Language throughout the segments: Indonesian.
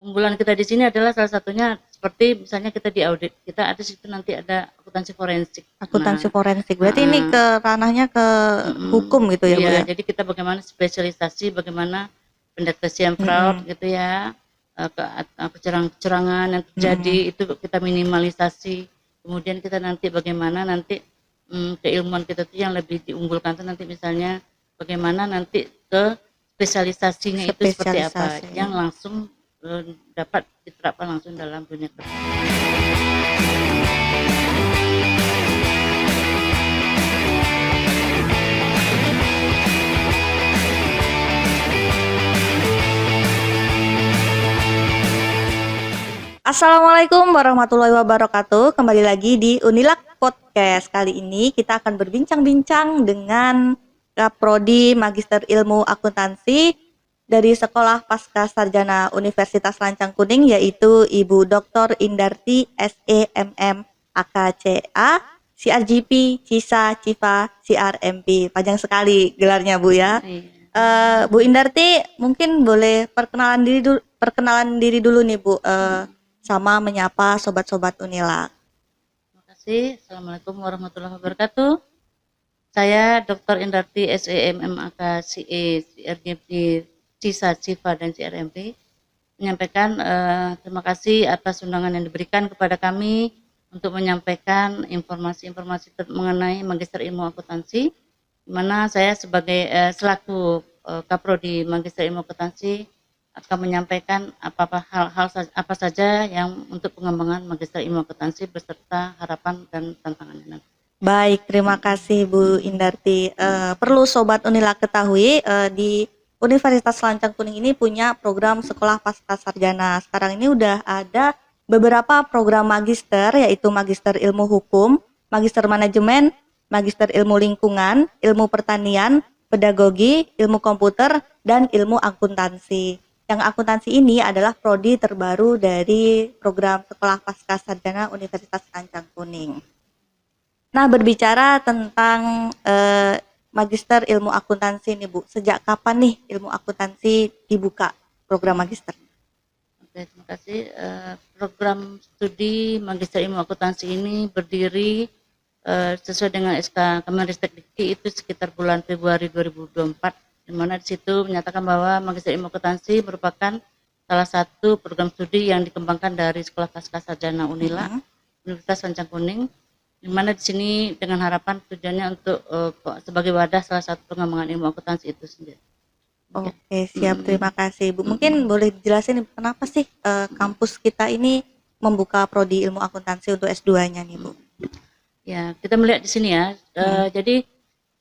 Unggulan kita di sini adalah salah satunya seperti misalnya kita di audit, kita ada situ nanti ada akuntansi forensik. Akuntansi Nah, forensik. Berarti ini heeh, ke ranahnya ke hukum gitu ya, Bu iya, ya? jadi kita bagaimana spesialisasi, bagaimana pendeteksian fraud Mm-mm. gitu ya, kecurangan yang terjadi Mm-mm. itu kita minimalisasi. Kemudian kita nanti bagaimana nanti keilmuan kita tuh yang lebih diunggulkan tuh nanti misalnya bagaimana nanti ke spesialisasinya itu seperti apa, Spesialisasi. yang langsung dapat diterapkan langsung dalam dunia kerja. Assalamualaikum warahmatullahi wabarakatuh. Kembali lagi di Unilak Podcast. Kali ini kita akan berbincang-bincang dengan Kaprodi Magister Ilmu Akuntansi dari Sekolah Pasca Sarjana Universitas Lancang Kuning, yaitu Ibu Dr. Indarti SEMM AKCA CRGP Cisa Civa CRMP. Panjang sekali gelarnya, Bu ya. Bu Indarti, mungkin boleh perkenalan diri dulu nih, Bu. Sama menyapa sobat-sobat Unila. Terima kasih. Assalamualaikum warahmatullahi wabarakatuh. Saya Dr. Indarti SEMMAK CE CRGP CISA CIVA dan CRMP menyampaikan terima kasih atas undangan yang diberikan kepada kami untuk menyampaikan informasi-informasi mengenai Magister Ilmu Akuntansi, di mana saya sebagai selaku Kaprodi Magister Ilmu Akuntansi akan menyampaikan hal-hal apa saja yang untuk pengembangan Magister Ilmu Akuntansi beserta harapan dan tantangannya. Baik, terima kasih Bu Indarti. Perlu Sobat Unila ketahui, di Universitas Lancang Kuning ini punya program sekolah pasca sarjana. Sekarang ini udah ada beberapa program magister, yaitu Magister Ilmu Hukum, Magister Manajemen, Magister Ilmu Lingkungan, Ilmu Pertanian, Pedagogi, Ilmu Komputer, dan Ilmu Akuntansi. Yang akuntansi ini adalah prodi terbaru dari program sekolah pasca sarjana Universitas Lancang Kuning. Nah, berbicara tentang Magister Ilmu Akuntansi nih, Bu. Sejak kapan nih ilmu akuntansi dibuka program magister? Oke, terima kasih. Program studi Magister Ilmu Akuntansi ini berdiri sesuai dengan SK Kemenristek Dikti itu sekitar bulan Februari 2024, di mana di situ menyatakan bahwa Magister Ilmu Akuntansi merupakan salah satu program studi yang dikembangkan dari Sekolah Pasca Sarjana Unila, Universitas Lancang Kuning, di mana di sini dengan harapan tujuannya untuk sebagai wadah salah satu pengembangan ilmu akuntansi itu sendiri. Oke, siap. Terima kasih, Bu. Mungkin boleh dijelasin kenapa sih kampus kita ini membuka prodi ilmu akuntansi untuk S2-nya nih, Bu? Ya, kita melihat di sini ya. Jadi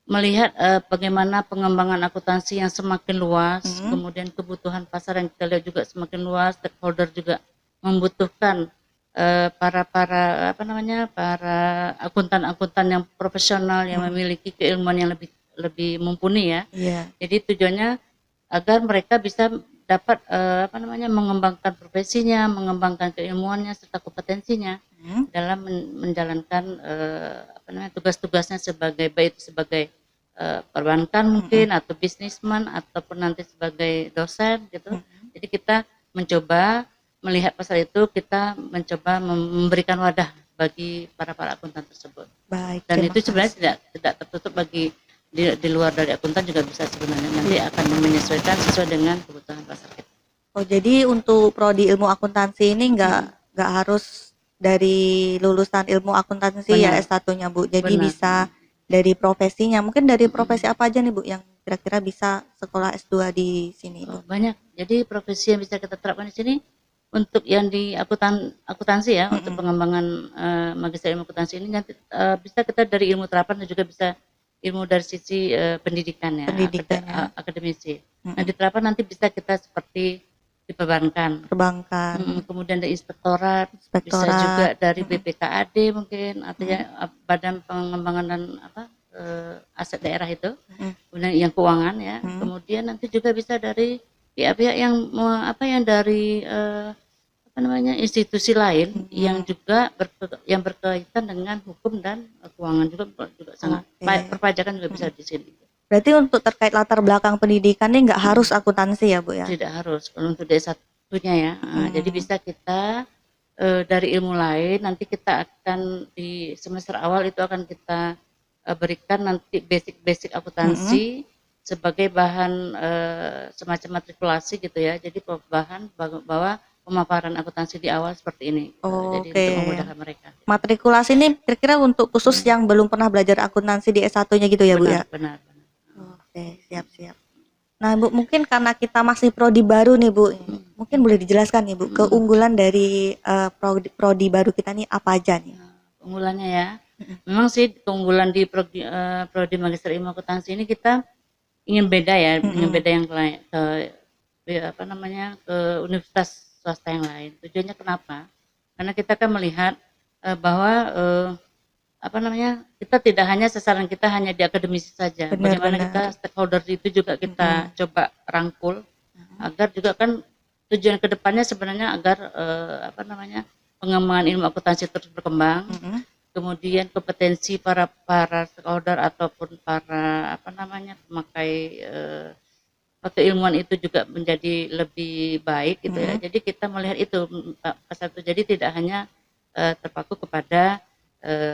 melihat bagaimana pengembangan akuntansi yang semakin luas, kemudian kebutuhan pasar yang kita lihat juga semakin luas, stakeholder juga membutuhkan para akuntan-akuntan yang profesional yang memiliki keilmuan yang lebih mumpuni ya. Iya. Jadi tujuannya agar mereka bisa dapat mengembangkan profesinya, mengembangkan keilmuannya serta kompetensinya dalam menjalankan tugas-tugasnya sebagai baik sebagai perbankan mungkin atau bisnisman ataupun nanti sebagai dosen gitu. Jadi kita mencoba melihat pasar itu, kita mencoba memberikan wadah bagi para akuntan tersebut. Baik. Dan itu sebenarnya tidak tertutup bagi di luar dari akuntan juga bisa sebenarnya, nanti akan menyesuaikan sesuai dengan kebutuhan pasar kita. Oh, jadi untuk prodi ilmu akuntansi ini nggak harus dari lulusan ilmu akuntansi ya S1-nya, Bu. Jadi bisa dari profesinya. Mungkin dari profesi apa aja nih, Bu, yang kira-kira bisa sekolah S2 di sini, Bu? Banyak. Jadi profesi yang bisa kita terapkan di sini untuk yang di akuntansi ya, untuk pengembangan magister ilmu akuntansi ini nanti bisa kita dari ilmu terapan dan juga bisa ilmu dari sisi pendidikan ya, akademisi. Nah, di terapan nanti bisa kita seperti di perbankan, kemudian dari inspektorat, bisa juga dari BPKAD mungkin, atau ya Badan Pengembangan dan aset daerah itu, kemudian yang keuangan ya, kemudian nanti juga bisa dari pihak-pihak yang dari institusi lain yang juga yang berkaitan dengan hukum dan keuangan juga sangat perpajakan juga bisa di sini. Berarti untuk terkait latar belakang pendidikannya nggak harus akuntansi ya, Bu ya? Tidak harus. Kalau untuk D1 punya ya. Jadi bisa kita dari ilmu lain nanti kita akan di semester awal itu akan kita berikan nanti basic akuntansi sebagai bahan semacam matrikulasi gitu ya. Jadi bahan bahwa pemaparan akuntansi di awal seperti ini. Jadi Oke. untuk memudahkan mereka. Matrikulasi ini kira-kira untuk khusus yang belum pernah belajar akuntansi di S1-nya gitu ya, Bu ya? Benar. Oke, siap-siap. Nah, Bu, mungkin karena kita masih prodi baru nih, Bu. Mungkin boleh dijelaskan nih, Bu, keunggulan dari prodi baru kita nih apa aja nih? Keunggulannya ya. Memang sih keunggulan di prodi Magister Ilmu Akuntansi ini kita ingin beda ya, ingin beda yang lain ke universitas swasta yang lain. Tujuannya kenapa? Karena kita kan melihat bahwa kita tidak hanya sasaran kita hanya di akademisi saja. Bagaimana kita stakeholder itu juga kita coba rangkul agar juga kan tujuan kedepannya sebenarnya agar pengembangan ilmu akuntansi terus berkembang. Kemudian kompetensi para stakeholder ataupun para pemakai keilmuan itu juga menjadi lebih baik gitu ya. Jadi kita melihat itu pasal itu, jadi tidak hanya terpaku kepada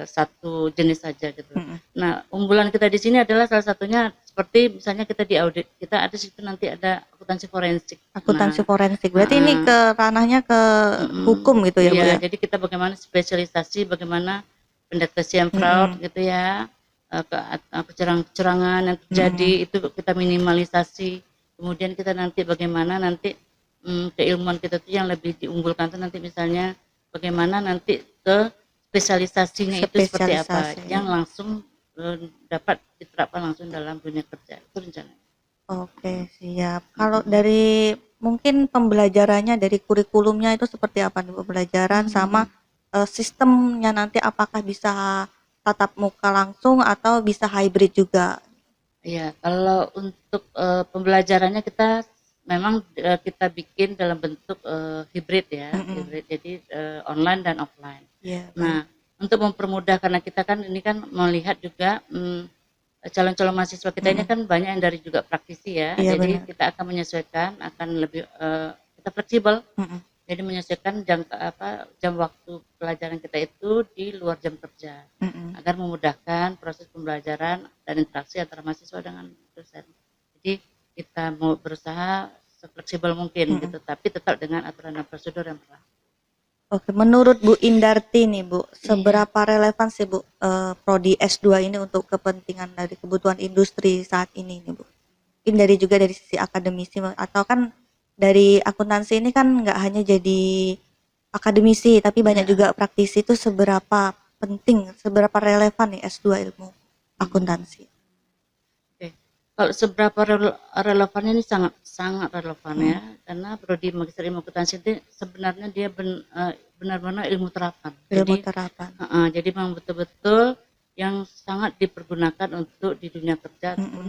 satu jenis saja gitu. Nah, unggulan kita di sini adalah salah satunya seperti misalnya kita di audit, kita ada situ nanti ada akuntansi forensik. Akuntansi forensik. Berarti ini ke ranahnya ke hukum gitu ya, Bu ya? Jadi kita bagaimana spesialisasi, bagaimana pendeteksian fraud gitu ya, kecurangan yang terjadi itu kita minimalisasi. Kemudian kita nanti bagaimana nanti keilmuan kita itu yang lebih diunggulkan itu nanti misalnya bagaimana nanti ke spesialisasinya itu seperti apa yang langsung dapat diterapkan langsung dalam dunia kerja, itu rencananya. Oke, siap. Kalau dari mungkin pembelajarannya dari kurikulumnya itu seperti apa nih pembelajaran sama sistemnya nanti apakah bisa tatap muka langsung atau bisa hybrid juga? Iya, kalau untuk pembelajarannya kita memang kita bikin dalam bentuk hybrid ya, hybrid, jadi online dan offline. Nah, untuk mempermudah karena kita kan ini kan melihat juga calon-calon mahasiswa kita ini kan banyak yang dari juga praktisi ya, jadi kita akan menyesuaikan, akan lebih kita fleksibel, jadi menyesuaikan jam waktu pelajaran kita itu di luar jam kerja, agar memudahkan proses pembelajaran dan interaksi antara mahasiswa dengan dosen. Jadi kita mau berusaha sefleksibel mungkin gitu, tapi tetap dengan aturan dan prosedur yang berlaku. Oke, menurut Bu Indarti nih Bu, seberapa relevan sih Bu prodi S2 ini untuk kepentingan dari kebutuhan industri saat ini nih Bu? Mungkin dari sisi akademisi atau kan dari akuntansi ini kan nggak hanya jadi akademisi tapi banyak juga praktisi, itu seberapa penting, seberapa relevan nih S2 ilmu akuntansi? Kalau seberapa relevannya ini sangat relevan ya, karena prodi Magister Ilmu Akuntansi itu sebenarnya dia benar-benar ilmu terapan. Jadi memang betul-betul yang sangat dipergunakan untuk di dunia kerja ataupun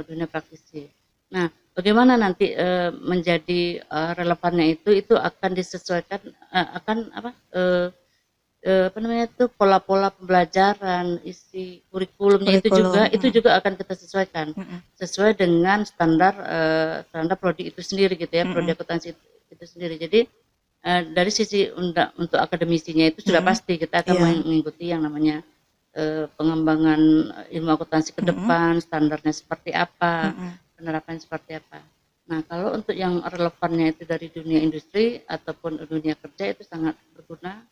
dunia praktisi. Nah, bagaimana nanti menjadi relevannya itu akan disesuaikan pola-pola pembelajaran, isi kurikulumnya itu juga akan kita sesuaikan sesuai dengan standar prodi itu sendiri gitu ya, prodi akuntansi itu sendiri. Jadi dari sisi untuk akademisinya itu sudah pasti kita akan mengikuti yang namanya pengembangan ilmu akuntansi ke depan, standarnya seperti apa, penerapannya seperti apa. Nah, kalau untuk yang relevannya itu dari dunia industri ataupun dunia kerja itu sangat berguna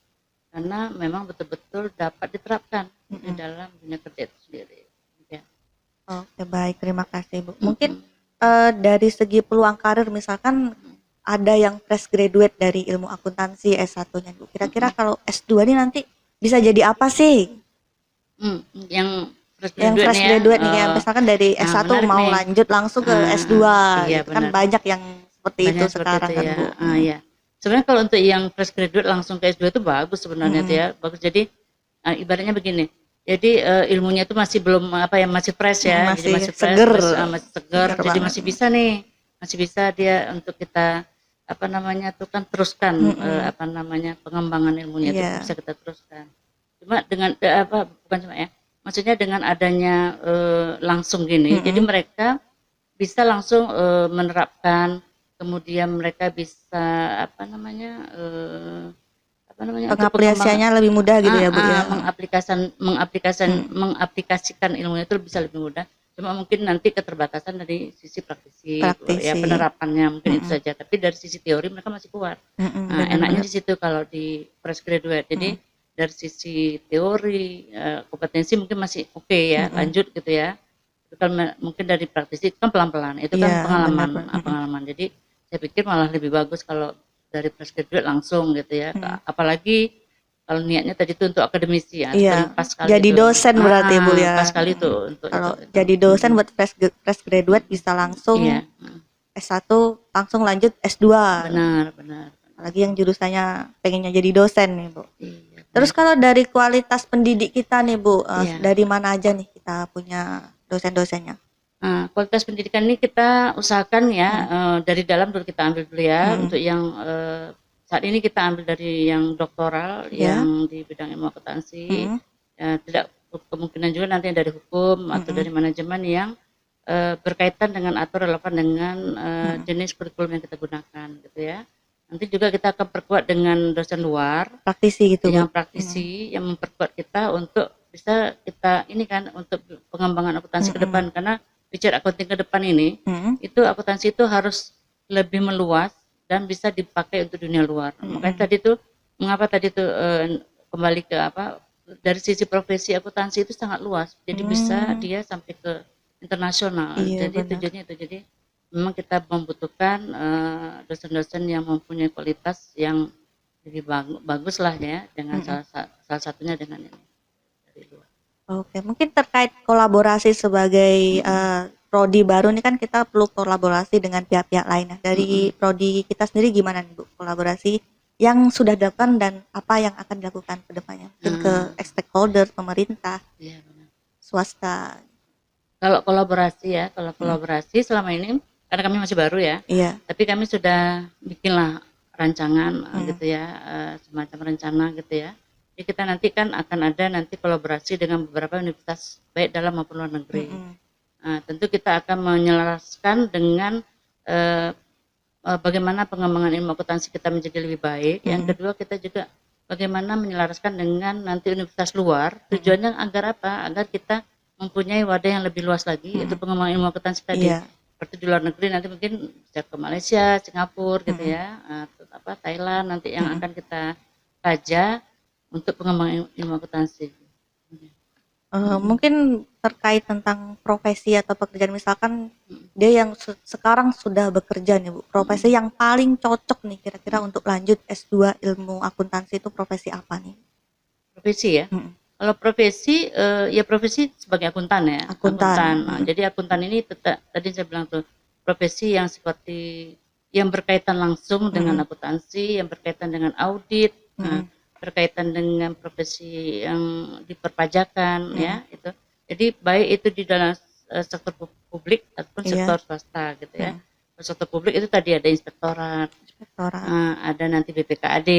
karena memang betul-betul dapat diterapkan di dalam dunia kerja itu sendiri. Ya. Oke, baik, terima kasih Bu. Mungkin dari segi peluang karir misalkan ada yang fresh graduate dari ilmu akuntansi S1-nya Bu. Kira-kira kalau S2 ini nanti bisa jadi apa sih? Yang fresh graduate nih, misalkan dari S1 mau nih lanjut langsung ke S2. Iya, gitu kan banyak yang seperti itu sekarang kan Bu. Iya. Sebenarnya kalau untuk yang fresh graduate langsung ke S2 itu bagus sebenarnya ya, bagus. Jadi ibaratnya begini. Jadi ilmunya itu masih belum masih fresh ya, jadi masih seger, masih segar, jadi masih bisa nih, masih bisa dia untuk kita teruskan pengembangan ilmunya itu bisa kita teruskan. Cuma dengan bukan cuma ya, maksudnya dengan adanya langsung gini, jadi mereka bisa langsung menerapkan kemudian mereka bisa untuk Pengaplikasiannya lebih mudah gitu ya Bu ya. mengaplikasikan ilmunya itu bisa lebih mudah. Cuma mungkin nanti keterbatasan dari sisi praktisi, ya Praktisi. penerapannya mungkin itu saja. Tapi dari sisi teori mereka masih kuat. Nah, enaknya Benar-benar. di situ kalau di fresh graduate. Jadi dari sisi teori, kompetensi mungkin masih oke ya, lanjut gitu ya. Itu kan mungkin dari praktisi itu kan pelan-pelan. Itu kan Iya, pengalaman, benar-benar. pengalaman. Jadi saya pikir malah lebih bagus kalau dari fresh graduate langsung gitu ya. Apalagi kalau niatnya tadi itu untuk akademisi ya, Iya, pas sekali jadi itu. dosen berarti Bu Pas ya. sekali itu untuk Kalau itu. jadi dosen buat fresh graduate bisa langsung Iya, S1 langsung lanjut S2. benar. Apalagi yang jurusannya pengennya jadi dosen nih Bu. Iya. Terus kalau dari kualitas pendidik kita nih Bu, Iya. dari mana aja nih kita punya dosen-dosennya? Nah, kualitas pendidikan ini kita usahakan ya dari dalam dulu kita ambil dulu ya. Untuk yang saat ini kita ambil dari yang doktoral yang di bidang ilmu akuntansi. Tidak kemungkinan juga nanti yang dari hukum atau dari manajemen yang berkaitan dengan atau relevan dengan jenis kurikulum yang kita gunakan gitu ya. Nanti juga kita akan perkuat dengan dosen luar Praktisi gitu yang Bu. praktisi yang memperkuat kita untuk bisa kita ini kan untuk pengembangan akuntansi ke depan, karena bicara accounting ke depan ini itu akuntansi itu harus lebih meluas dan bisa dipakai untuk dunia luar. Makanya tadi tuh mengapa tadi tuh kembali ke dari sisi profesi akuntansi itu sangat luas. Jadi bisa dia sampai ke internasional. Iya, Jadi benar. tujuannya itu jadi memang kita membutuhkan dosen-dosen yang mempunyai kualitas yang lebih bagus lah ya, dengan salah satunya dengan ini dari luar. Oke, mungkin terkait kolaborasi sebagai prodi baru ini kan kita perlu kolaborasi dengan pihak-pihak lain. Nah, dari prodi kita sendiri gimana nih Bu kolaborasi yang sudah dilakukan dan apa yang akan dilakukan ke depannya? Mungkin ke stakeholder, pemerintah, Iya, benar. swasta. Kalau kolaborasi selama ini karena kami masih baru ya, Iya. tapi kami sudah bikinlah rancangan gitu ya, semacam rencana gitu ya. Jadi kita nanti kan akan ada nanti kolaborasi dengan beberapa universitas baik dalam maupun luar negeri. Tentu kita akan menyelaraskan dengan bagaimana pengembangan ilmu akuntansi kita menjadi lebih baik. Yang kedua kita juga bagaimana menyelaraskan dengan nanti universitas luar. Tujuannya agar apa? Agar kita mempunyai wadah yang lebih luas lagi untuk pengembangan ilmu akuntansi tadi. Iya. Seperti di luar negeri nanti mungkin bisa ke Malaysia, Singapura gitu ya, Thailand nanti yang akan kita kaja untuk pengembangan ilmu akuntansi. Mungkin terkait tentang profesi atau pekerjaan, misalkan dia yang sekarang sudah bekerja nih Bu, profesi yang paling cocok nih kira-kira untuk lanjut S2 ilmu akuntansi itu profesi apa nih? Profesi ya. Kalau profesi ya profesi sebagai akuntan ya. Akuntan. Nah, jadi akuntan ini tadi saya bilang tuh profesi yang seperti yang berkaitan langsung dengan akuntansi, yang berkaitan dengan audit, berkaitan dengan profesi yang di perpajakan ya itu. Jadi baik itu di dalam sektor publik ataupun sektor swasta gitu ya. Sektor publik itu tadi ada inspektorat, ada nanti BPKAD,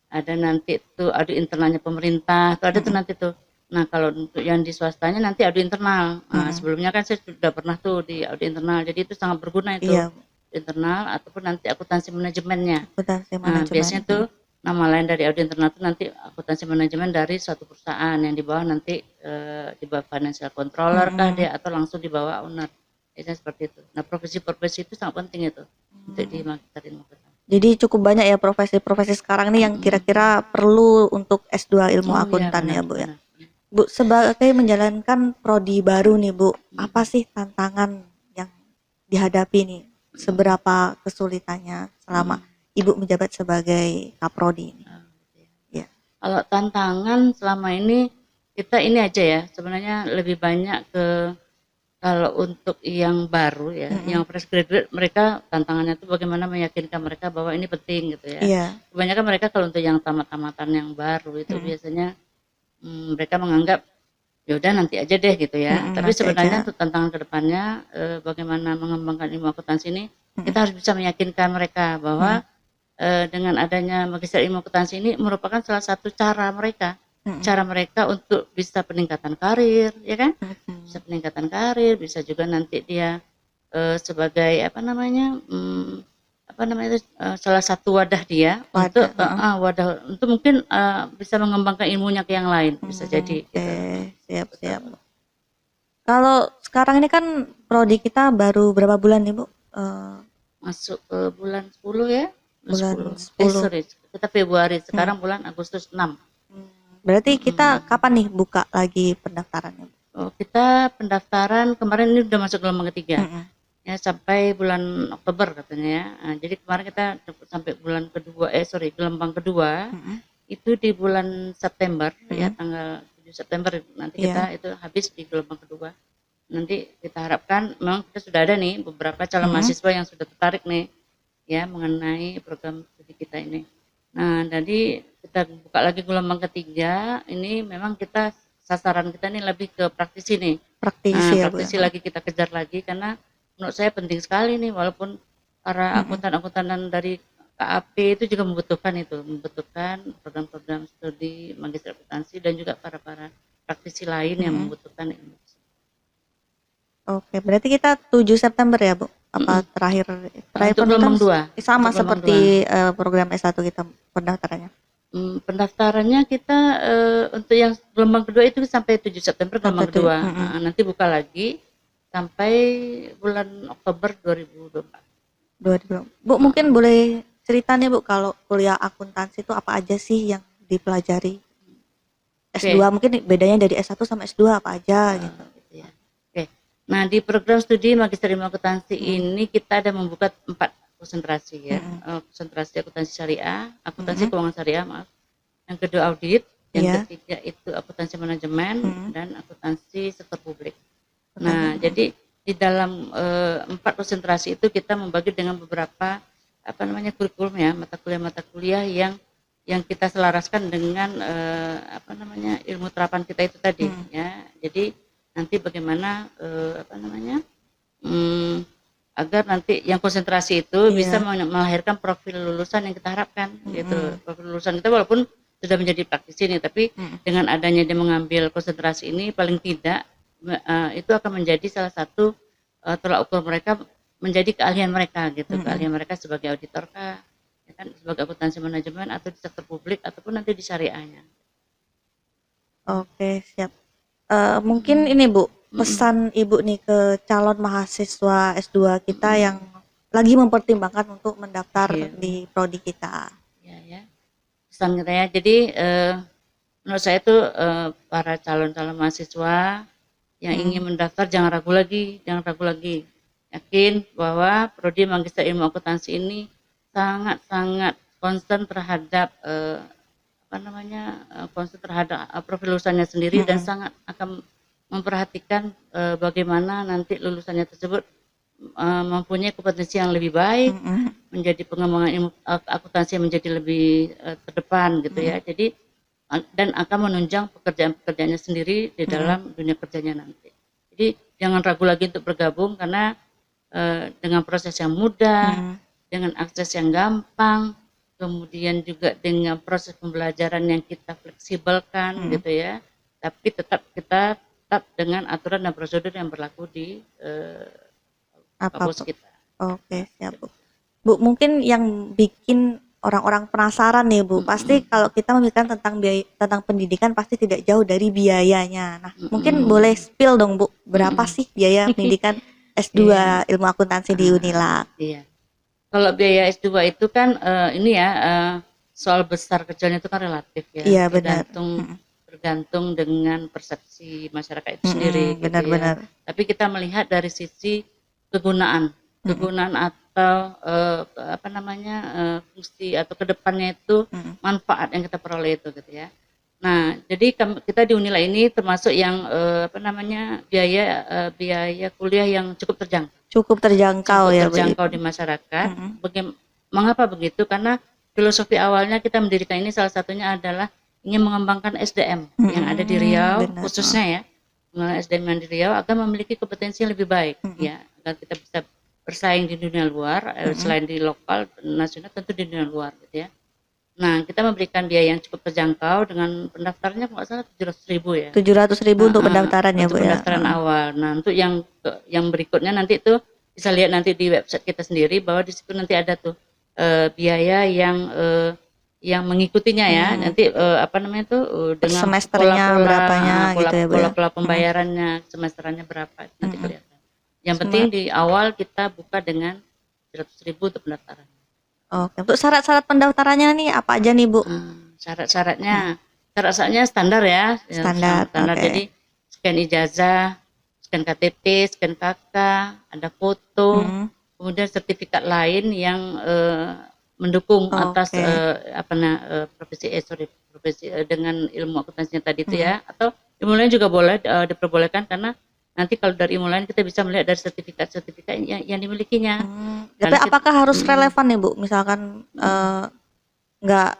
ada nanti tuh audit internalnya pemerintah, tuh ada tuh nanti tuh. Nah kalau untuk yang di swastanya nanti audit internal. Sebelumnya kan saya sudah pernah tuh di audit internal, jadi itu sangat berguna itu. Iya. Internal ataupun nanti akuntansi manajemennya. Akuntansi manajemen. Biasanya tuh nama lain dari audit internal itu nanti akuntansi manajemen dari suatu perusahaan yang di bawah nanti di bawah financial controller kah dia atau langsung di bawah owner. Biasanya seperti itu. Nah profesi-profesi itu sangat penting itu untuk di marketing. Jadi cukup banyak ya profesi-profesi sekarang nih yang kira-kira perlu untuk S2 ilmu akuntan ya Bu ya. Bu, sebagai menjalankan prodi baru nih Bu, apa sih tantangan yang dihadapi nih? Seberapa kesulitannya selama Ibu menjabat sebagai kaprodi ini? Ya. Kalau tantangan selama ini kita ini aja ya, sebenarnya lebih banyak ke kalau untuk yang baru ya, yang fresh graduate mereka tantangannya itu bagaimana meyakinkan mereka bahwa ini penting gitu ya. Iya. Kebanyakan mereka kalau untuk yang tamat-tamatan yang baru itu biasanya mereka menganggap ya udah nanti aja deh gitu ya. Tapi sebenarnya untuk tantangan kedepannya bagaimana mengembangkan ilmu akuntansi ini kita harus bisa meyakinkan mereka bahwa dengan adanya magister ilmu akuntansi ini merupakan salah satu cara mereka untuk bisa peningkatan karir, ya kan? Bisa peningkatan karir, bisa juga nanti dia sebagai apa namanya itu, salah satu wadah dia untuk Wadah, heeh. wadah untuk mungkin, bisa mengembangkan ilmunya ke yang lain, bisa jadi Oke, gitu. siap Betul. siap. Kalau sekarang ini kan prodi kita baru berapa bulan nih, Bu? Masuk ke bulan 10 ya, bulan Bulan 10. 10. Sorry, kita Februari, Hmm. sekarang bulan Agustus 6. Berarti kita Mhm. kapan nih buka lagi pendaftarannya? Oh, kita pendaftaran kemarin ini udah masuk gelombang ketiga. Mm-mm. Ya, sampai bulan Oktober katanya ya. Jadi kemarin kita sampai bulan kedua, gelombang kedua Mm-mm. itu di bulan September ya, Mm-mm. tanggal 7 September nanti Iya. kita itu habis di gelombang kedua. Nanti kita harapkan memang kita sudah ada nih beberapa calon mahasiswa yang sudah tertarik nih ya mengenai program studi kita ini. Nah, jadi kita buka lagi gelombang ketiga, ini memang kita sasaran kita nih lebih ke praktisi nih. Praktisi ya, Bu. Praktisi lagi kita kejar lagi karena menurut saya penting sekali nih, walaupun para akuntan-akuntanan dari KAP itu juga membutuhkan program-program studi magister akuntansi dan juga para praktisi lain yang membutuhkan ilmu. Oke, berarti kita 7 September ya, Bu? Apa terakhir Untuk gelombang pendaftaran 2. sama Untuk gelombang seperti program S1 kita pendaftarannya. Pendaftarannya kita untuk yang gelombang kedua itu sampai 7 September gelombang Sampai kedua. mm-mm. Nanti buka lagi sampai bulan Oktober 2024. 2020. Bu, mungkin boleh cerita nih, Bu, kalau kuliah akuntansi itu apa aja sih yang dipelajari? S2 Oke. mungkin bedanya dari S1 sama S2 apa aja gitu. Gitu ya. Oke. Nah, di program studi Magister Ilmu Akuntansi ini kita ada membuka 4 konsentrasi ya. Konsentrasi akuntansi syariah, akuntansi keuangan syariah, maaf. Yang kedua audit, yang Iya. ketiga itu akuntansi manajemen dan akuntansi sektor publik. Nah, jadi di dalam 4 konsentrasi itu kita membagi dengan beberapa kurikulum ya, mata kuliah yang kita selaraskan dengan ilmu terapan kita itu tadi ya. Jadi nanti bagaimana agar nanti yang konsentrasi itu bisa melahirkan profil lulusan yang kita harapkan gitu. Profil lulusan kita walaupun sudah menjadi praktisi nih, tapi dengan adanya dia mengambil konsentrasi ini paling tidak itu akan menjadi salah satu tolak ukur mereka menjadi keahlian mereka gitu. Keahlian mereka sebagai auditor kah, ya kan, sebagai akuntansi manajemen atau di sektor publik ataupun nanti di syariahnya. Oke, siap. Mungkin ini, Bu, pesan Ibu nih ke calon mahasiswa S2 kita yang lagi mempertimbangkan untuk mendaftar di prodi kita. Ya. Pesan kita ya. Jadi menurut saya itu para calon-calon mahasiswa yang ingin mendaftar jangan ragu lagi. Yakin bahwa prodi Magister Ilmu Akuntansi ini sangat-sangat concern terhadap profil lulusannya sendiri dan sangat akan memperhatikan bagaimana nanti lulusannya tersebut mempunyai kompetensi yang lebih baik, menjadi pengembangan ilmu akuntansi yang menjadi lebih terdepan gitu ya. Jadi dan akan menunjang pekerjaan-pekerjaannya sendiri di dalam dunia kerjanya nanti. Jadi jangan ragu lagi untuk bergabung karena dengan proses yang mudah, dengan akses yang gampang, kemudian juga dengan proses pembelajaran yang kita fleksibelkan gitu ya. Tapi tetap dengan aturan dan prosedur yang berlaku di kampus kita. Oke, siap, Bu. Bu, mungkin yang bikin orang-orang penasaran nih, Bu, pasti kalau kita memikirkan tentang pendidikan pasti tidak jauh dari biayanya. Nah, mungkin boleh spill dong, Bu, berapa sih biaya pendidikan S2 ilmu akuntansi di Unilak? Iya. Kalau biaya S2 itu kan soal besar kecilnya itu kan relatif ya. Iya, benar. Tergantung dengan persepsi masyarakat itu sendiri. Benar-benar. Tapi kita melihat dari sisi kegunaan atau fungsi atau kedepannya itu manfaat yang kita peroleh itu gitu ya. Nah, jadi kita di Unila ini termasuk yang biaya kuliah yang cukup terjangkau. Cukup terjangkau di masyarakat. Mengapa begitu? Karena filosofi awalnya kita mendirikan ini salah satunya adalah ingin mengembangkan SDM yang ada di Riau, khususnya ya, SDM yang di Riau agar memiliki kompetensi yang lebih baik, ya, agar kita bisa bersaing di dunia luar, selain di lokal, nasional, tentu di dunia luar, gitu ya. Nah, kita memberikan biaya yang cukup terjangkau dengan pendaftarannya kalau nggak salah 700.000 ya. 700.000 untuk pendaftaran ya, Bu, pendaftaran awal. Nah, untuk yang berikutnya nanti itu bisa lihat nanti di website kita sendiri bahwa di situ nanti ada tuh biaya yang mengikutinya ya. Nanti apa namanya tuh Per dengan semesternya berapanya gitu ya, Bu ya? pola pembayarannya semesterannya berapa nanti kelihatan. Yang Cuma- penting di awal kita buka dengan 100.000 untuk pendaftaran. Oke, untuk syarat-syarat pendaftarannya nih apa aja nih, Bu? Syarat-syaratnya standar ya, Standar, standar. oke. Jadi scan ijazah, scan KTP, scan KK, ada foto, kemudian sertifikat lain yang mendukung atas Oke. profesi dengan ilmu akuntansinya tadi itu ya, atau ilmu lain juga boleh diperbolehkan karena nanti kalau dari ilmu lain kita bisa melihat dari sertifikat yang dimilikinya. Tapi apakah harus relevan nih, Bu? Misalkan nggak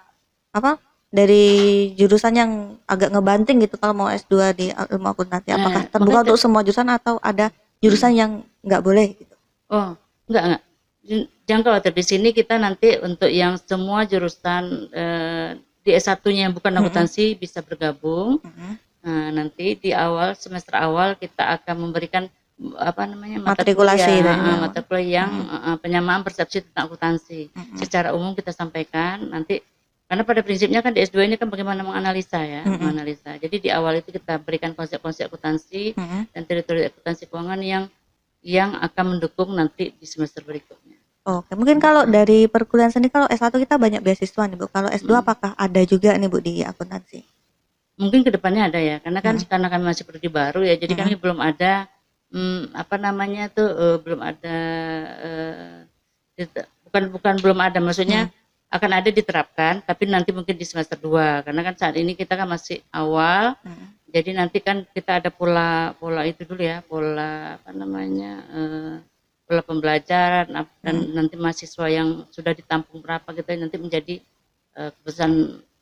apa dari jurusan yang agak ngebanting gitu kalau mau S2 di ilmu akuntansi, apakah terbuka untuk semua jurusan atau ada jurusan yang nggak boleh gitu? Oh, enggak. Jangan khawatir, di sini kita nanti untuk yang semua jurusan di S1-nya yang bukan akuntansi bisa bergabung. Nah, nanti di semester awal kita akan memberikan apa namanya matrikulasi mata kuliah yang penyamaan persepsi tentang akuntansi. Secara umum kita sampaikan nanti karena pada prinsipnya kan di S2 ini kan bagaimana menganalisa ya, menganalisa. Jadi di awal itu kita berikan konsep-konsep akuntansi dan teori-teori akuntansi keuangan yang akan mendukung nanti di semester berikutnya. Oke, mungkin kalau dari perkuliahan sendiri kalau S1 kita banyak beasiswa nih, Bu. Kalau S2 apakah ada juga nih, Bu, di akuntansi? Mungkin kedepannya ada ya, karena kan karena kami masih prodi baru ya, jadi kami belum ada apa namanya tuh belum ada bukan belum ada, maksudnya akan ada diterapkan, tapi nanti mungkin di semester 2 karena kan saat ini kita kan masih awal, jadi nanti kan kita ada pola itu dulu ya, pola apa namanya pola pembelajaran dan nanti mahasiswa yang sudah ditampung berapa gitu nanti menjadi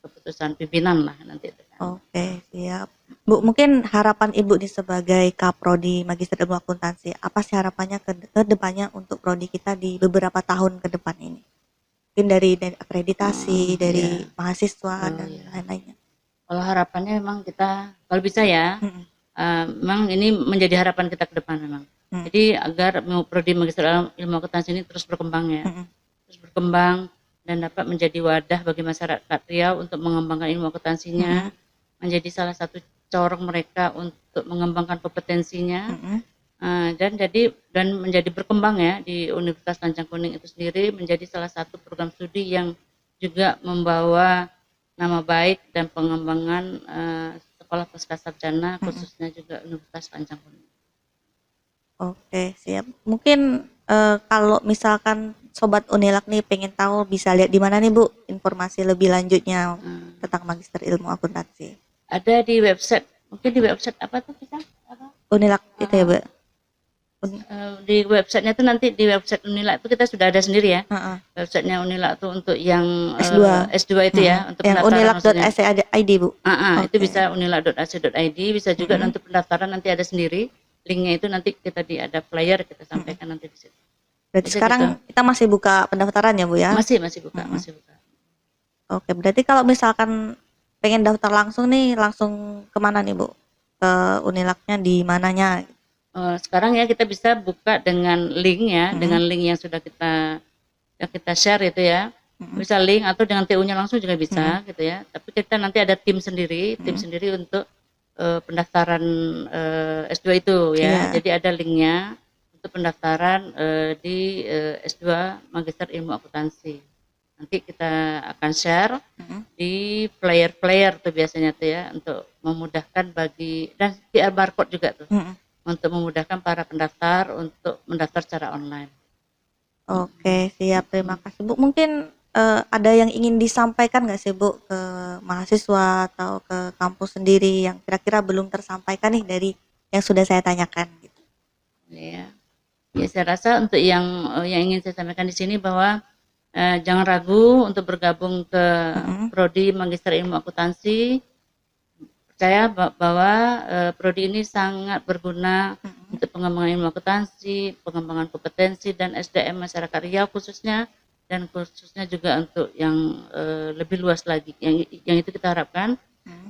keputusan pimpinan lah nanti itu. Oke, siap. Bu, mungkin harapan Ibu nih sebagai Kaprodi Magister Ilmu Akuntansi, apa sih harapannya ke depannya untuk prodi kita di beberapa tahun ke depan ini? Mungkin dari akreditasi, dari mahasiswa dan lain-lainnya. Kalau harapannya memang kita, kalau bisa ya, memang ini menjadi harapan kita ke depan memang. Jadi agar prodi Magister Ilmu Akuntansi ini terus berkembang ya, terus berkembang dan dapat menjadi wadah bagi masyarakat Riau untuk mengembangkan ilmu akuntansinya, menjadi salah satu corong mereka untuk mengembangkan kompetensinya, dan menjadi berkembang ya di Universitas Lancang Kuning itu sendiri menjadi salah satu program studi yang juga membawa nama baik dan pengembangan sekolah pascasarjana khususnya juga Universitas Lancang Kuning. Oke, siap. Mungkin kalau misalkan Sobat Unilak nih pengen tahu bisa lihat di mana nih, Bu, informasi lebih lanjutnya tentang Magister Ilmu Akuntansi. Ada di website, mungkin di website apa tuh kita? Unilak itu ya, Bu? Di websitenya tuh nanti di website Unilak itu kita sudah ada sendiri ya. Websitenya Unilak tuh untuk yang S2 itu ya, untuk yang unilak.ac.id, Bu. Itu bisa unilak.ac.id, bisa juga untuk pendaftaran nanti ada sendiri. Linknya itu nanti kita ada flyer kita sampaikan nanti di situ. Berarti sekarang kita masih buka pendaftaran ya, Bu ya? Masih buka. Oke, berarti kalau misalkan pengen daftar langsung nih, langsung kemana nih, Bu? Ke Unilaknya di mananya? Sekarang ya kita bisa buka dengan link ya, dengan link yang sudah kita share itu ya. Bisa link atau dengan TU-nya langsung juga bisa gitu ya. Tapi kita nanti ada tim sendiri untuk pendaftaran S2 itu ya. Jadi ada linknya untuk pendaftaran di S2 Magister Ilmu Akuntansi. Nanti kita akan share di player tuh biasanya tuh ya untuk memudahkan dan QR barcode juga tuh untuk memudahkan para pendaftar untuk mendaftar secara online. Oke, siap. Terima kasih, Bu. Mungkin ada yang ingin disampaikan nggak sih, Bu, ke mahasiswa atau ke kampus sendiri yang kira-kira belum tersampaikan nih dari yang sudah saya tanyakan gitu. Ya, saya rasa untuk yang ingin saya sampaikan di sini bahwa jangan ragu untuk bergabung ke prodi Magister Ilmu Akuntansi. Percaya bahwa prodi ini sangat berguna untuk pengembangan ilmu akuntansi, pengembangan kompetensi dan SDM masyarakat Riau khususnya, dan khususnya juga untuk yang lebih luas lagi. Yang itu kita harapkan.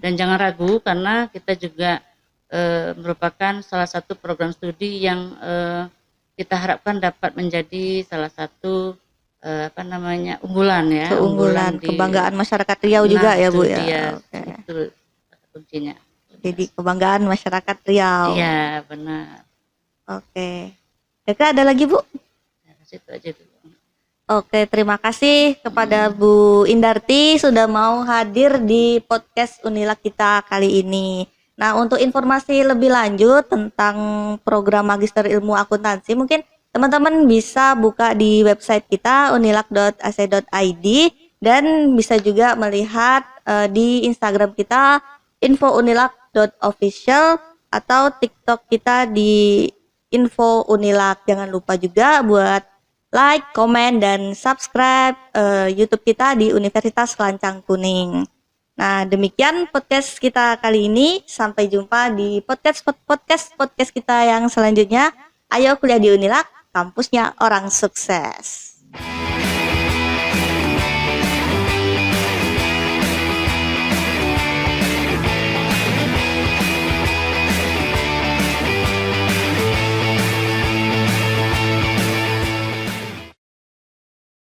Dan jangan ragu karena kita juga merupakan salah satu program studi yang kita harapkan dapat menjadi salah satu unggulan ya, Keunggulan, di kebanggaan masyarakat Riau juga ya Bu itu ya. dia, Oke. itu kuncinya. Jadi kebanggaan masyarakat Riau. Iya, benar. Oke. Kira ada lagi Bu? Ya, situ aja dulu. Oke, terima kasih kepada Bu Indarti sudah mau hadir di podcast Unilak kita kali ini. Nah, untuk informasi lebih lanjut tentang program Magister Ilmu Akuntansi, mungkin teman-teman bisa buka di website kita unilak.ac.id dan bisa juga melihat di Instagram kita infounilak.official atau TikTok kita di info Unilak. Jangan lupa juga buat like, komen, dan subscribe YouTube kita di Universitas Lancang Kuning. Nah, demikian podcast kita kali ini. Sampai jumpa di podcast kita yang selanjutnya. Ayo kuliah di Unilak, kampusnya orang sukses.